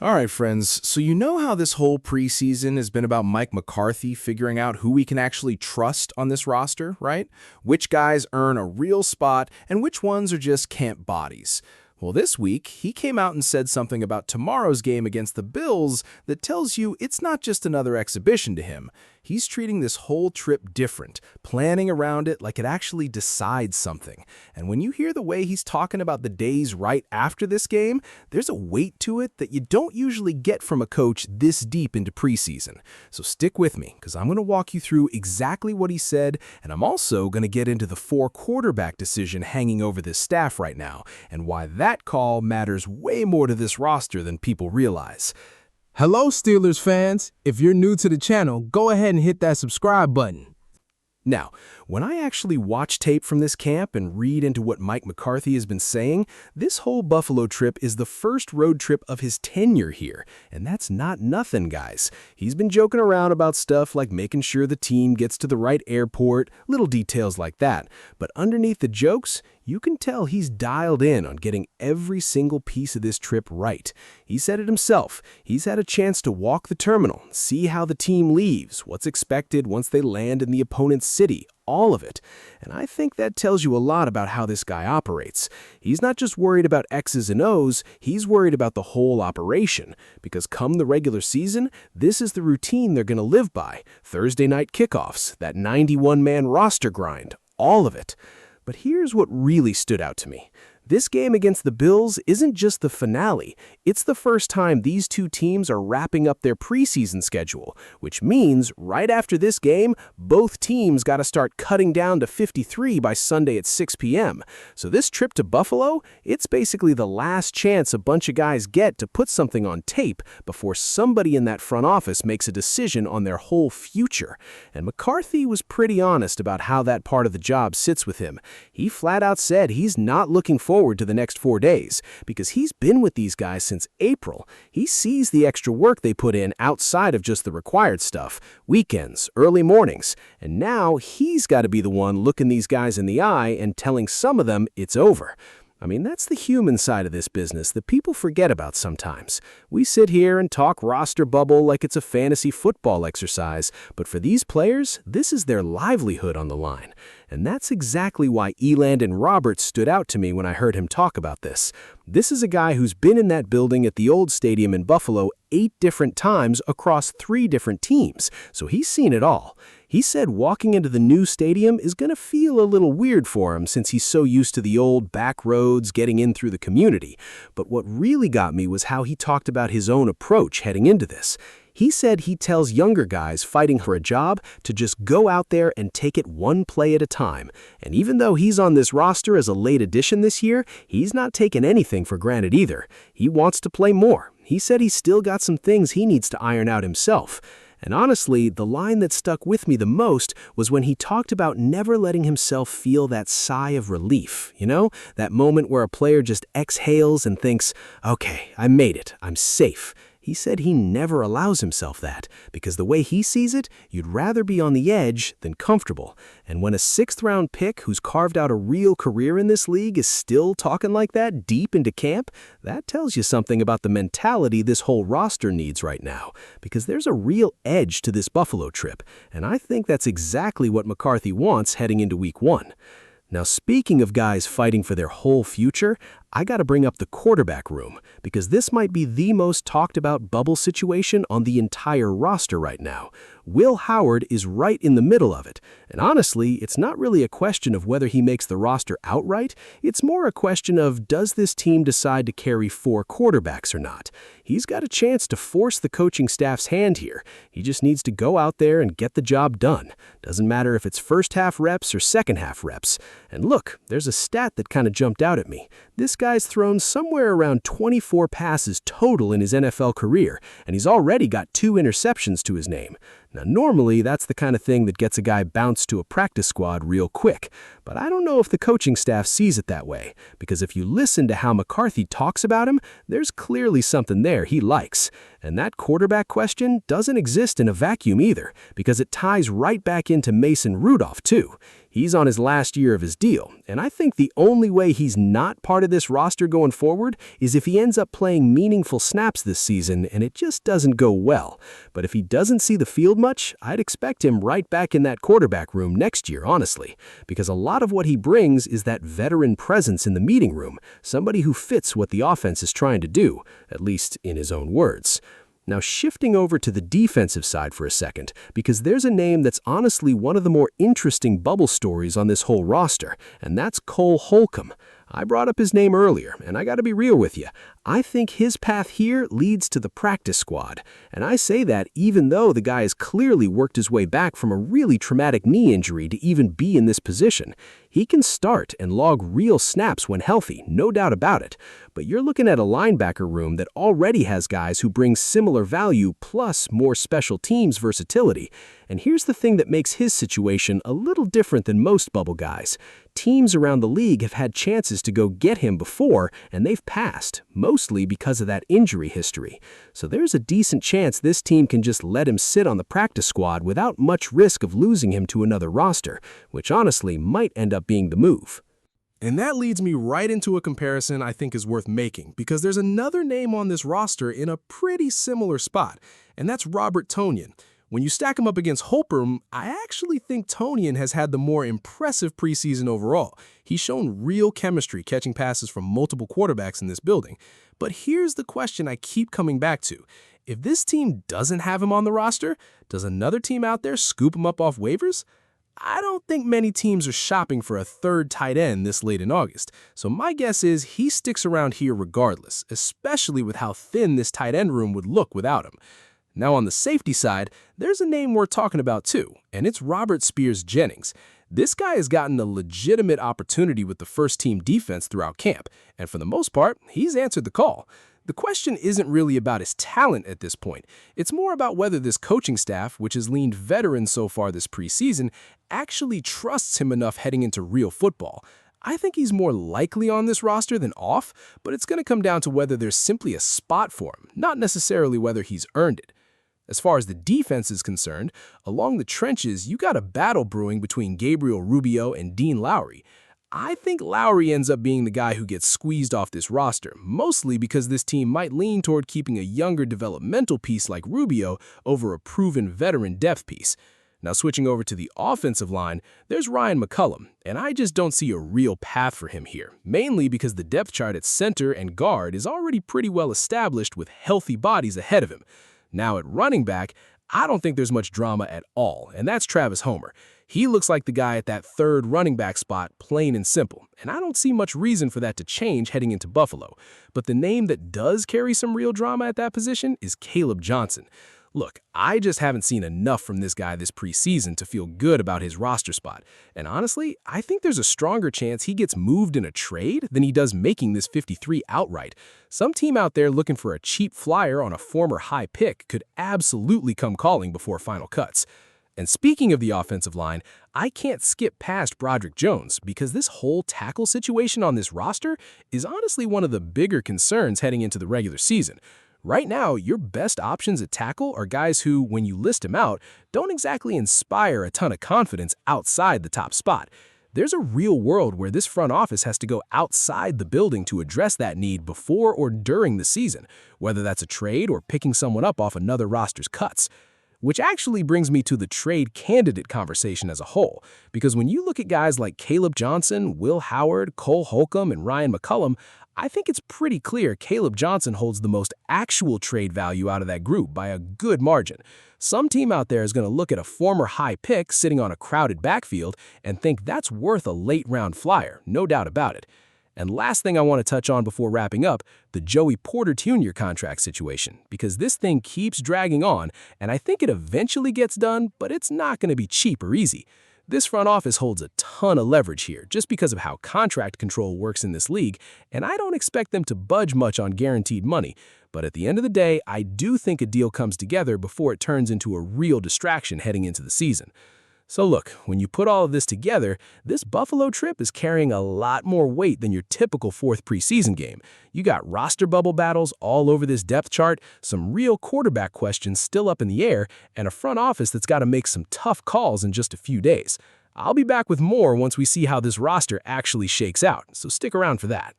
All right, friends, so you know how this whole preseason has been about Mike McCarthy figuring out who we can actually trust on this roster, right? Which guys earn a real spot and which ones are just camp bodies. Well, this week, he came out and said something about tomorrow's game against the Bills that tells you it's not just another exhibition to him. He's treating this whole trip different, planning around it like it actually decides something. And when you hear the way he's talking about the days right after this game, there's a weight to it that you don't usually get from a coach this deep into preseason. So stick with me, because I'm going to walk you through exactly what he said, and I'm also going to get into the 4-quarterback decision hanging over this staff right now, and why that call matters way more to this roster than people realize. Hello, Steelers fans. If you're new to the channel, go ahead and hit that subscribe button. Now, when I actually watch tape from this camp and read into what Mike McCarthy has been saying, this whole Buffalo trip is the first road trip of his tenure here, and that's not nothing, guys. He's been joking around about stuff like making sure the team gets to the right airport, little details like that, but underneath the jokes, you can tell he's dialed in on getting every single piece of this trip right. He said it himself. He's had a chance to walk the terminal, see how the team leaves, what's expected once they land in the opponent's city, all of it. And I think that tells you a lot about how this guy operates. He's not just worried about X's and O's, he's worried about the whole operation. Because come the regular season, this is the routine they're going to live by. Thursday night kickoffs, that 91-man roster grind, all of it. But here's what really stood out to me. This game against the Bills isn't just the finale. It's the first time these two teams are wrapping up their preseason schedule, which means right after this game, both teams got to start cutting down to 53 by Sunday at 6 p.m. So this trip to Buffalo, it's basically the last chance a bunch of guys get to put something on tape before somebody in that front office makes a decision on their whole future. And McCarthy was pretty honest about how that part of the job sits with him. He flat out said he's not looking forward to the next 4 days because he's been with these guys since April. He sees the extra work they put in outside of just the required stuff, weekends, early mornings, and now he's got to be the one looking these guys in the eye and telling some of them it's over. I mean, that's the human side of this business that people forget about sometimes. We sit here and talk roster bubble like it's a fantasy football exercise, but for these players, this is their livelihood on the line. And that's exactly why Elandon Roberts stood out to me when I heard him talk about this. This is a guy who's been in that building at the old stadium in Buffalo 8 different times across 3 different teams, so he's seen it all. He said walking into the new stadium is going to feel a little weird for him since he's so used to the old back roads getting in through the community. But what really got me was how he talked about his own approach heading into this. He said he tells younger guys fighting for a job to just go out there and take it one play at a time. And even though he's on this roster as a late addition this year, he's not taking anything for granted either. He wants to play more. He said he's still got some things he needs to iron out himself. And honestly, the line that stuck with me the most was when he talked about never letting himself feel that sigh of relief, you know? That moment where a player just exhales and thinks, okay, I made it, I'm safe. He said he never allows himself that, because the way he sees it, you'd rather be on the edge than comfortable. And when a 6th-round pick who's carved out a real career in this league is still talking like that deep into camp, that tells you something about the mentality this whole roster needs right now, because there's a real edge to this Buffalo trip, and I think that's exactly what McCarthy wants heading into Week 1. Now, speaking of guys fighting for their whole future, I got to bring up the quarterback room, because this might be the most talked about bubble situation on the entire roster right now. Will Howard is right in the middle of it, and honestly, it's not really a question of whether he makes the roster outright, it's more a question of does this team decide to carry 4 quarterbacks or not. He's got a chance to force the coaching staff's hand here. He just needs to go out there and get the job done. Doesn't matter if it's first-half reps or second-half reps. And look, there's a stat that kind of jumped out at me. This guy's thrown somewhere around 24 passes total in his NFL career, and he's already got 2 interceptions to his name. Now, normally, that's the kind of thing that gets a guy bounced to a practice squad real quick, but I don't know if the coaching staff sees it that way, because if you listen to how McCarthy talks about him, there's clearly something there he likes. And that quarterback question doesn't exist in a vacuum either, because it ties right back into Mason Rudolph, too. He's on his last year of his deal, and I think the only way he's not part of this roster going forward is if he ends up playing meaningful snaps this season and it just doesn't go well. But if he doesn't see the field much, I'd expect him right back in that quarterback room next year, honestly, because a lot of what he brings is that veteran presence in the meeting room, somebody who fits what the offense is trying to do, at least in his own words. Now shifting over to the defensive side for a second, because there's a name that's honestly one of the more interesting bubble stories on this whole roster, and that's Cole Holcomb. I brought up his name earlier, and I gotta be real with you. I think his path here leads to the practice squad, and I say that even though the guy has clearly worked his way back from a really traumatic knee injury to even be in this position. He can start and log real snaps when healthy, no doubt about it, but you're looking at a linebacker room that already has guys who bring similar value plus more special teams versatility. And here's the thing that makes his situation a little different than most bubble guys. Teams around the league have had chances to go get him before, and they've passed, mostly because of that injury history. So there's a decent chance this team can just let him sit on the practice squad without much risk of losing him to another roster, which honestly might end up being the move. And that leads me right into a comparison I think is worth making, because there's another name on this roster in a pretty similar spot, and that's Robert Tonyan. When you stack him up against Holcomb, I actually think Tonyan has had the more impressive preseason overall. He's shown real chemistry catching passes from multiple quarterbacks in this building. But here's the question I keep coming back to. If this team doesn't have him on the roster, does another team out there scoop him up off waivers? I don't think many teams are shopping for a third tight end this late in August, so my guess is he sticks around here regardless, especially with how thin this tight end room would look without him. Now on the safety side, there's a name we're talking about too, and it's Robert Spears-Jennings. This guy has gotten a legitimate opportunity with the first-team defense throughout camp, and for the most part, he's answered the call. The question isn't really about his talent at this point. It's more about whether this coaching staff, which has leaned veteran so far this preseason, actually trusts him enough heading into real football. I think he's more likely on this roster than off, but it's going to come down to whether there's simply a spot for him, not necessarily whether he's earned it. As far as the defense is concerned, along the trenches, you got a battle brewing between Gabriel Rubio and Dean Lowry. I think Lowry ends up being the guy who gets squeezed off this roster, mostly because this team might lean toward keeping a younger developmental piece like Rubio over a proven veteran depth piece. Now switching over to the offensive line, there's Ryan McCollum, and I just don't see a real path for him here, mainly because the depth chart at center and guard is already pretty well established with healthy bodies ahead of him. Now at running back, I don't think there's much drama at all, and that's Travis Homer. He looks like the guy at that third running back spot, plain and simple, and I don't see much reason for that to change heading into Buffalo. But the name that does carry some real drama at that position is Caleb Johnson. Look, I just haven't seen enough from this guy this preseason to feel good about his roster spot. And honestly, I think there's a stronger chance he gets moved in a trade than he does making this 53 outright. Some team out there looking for a cheap flyer on a former high pick could absolutely come calling before final cuts. And speaking of the offensive line, I can't skip past Broderick Jones because this whole tackle situation on this roster is honestly one of the bigger concerns heading into the regular season. Right now, your best options at tackle are guys who, when you list them out, don't exactly inspire a ton of confidence outside the top spot. There's a real world where this front office has to go outside the building to address that need before or during the season, whether that's a trade or picking someone up off another roster's cuts. Which actually brings me to the trade candidate conversation as a whole, because when you look at guys like Caleb Johnson, Will Howard, Cole Holcomb, and Ryan McCollum, I think it's pretty clear Caleb Johnson holds the most actual trade value out of that group by a good margin. Some team out there is going to look at a former high pick sitting on a crowded backfield and think that's worth a late-round flyer, no doubt about it. And last thing I want to touch on before wrapping up, the Joey Porter Jr. contract situation, because this thing keeps dragging on, and I think it eventually gets done, but it's not going to be cheap or easy. This front office holds a ton of leverage here just because of how contract control works in this league, and I don't expect them to budge much on guaranteed money. But at the end of the day, I do think a deal comes together before it turns into a real distraction heading into the season. So look, when you put all of this together, this Buffalo trip is carrying a lot more weight than your typical fourth preseason game. You got roster bubble battles all over this depth chart, some real quarterback questions still up in the air, and a front office that's got to make some tough calls in just a few days. I'll be back with more once we see how this roster actually shakes out, so stick around for that.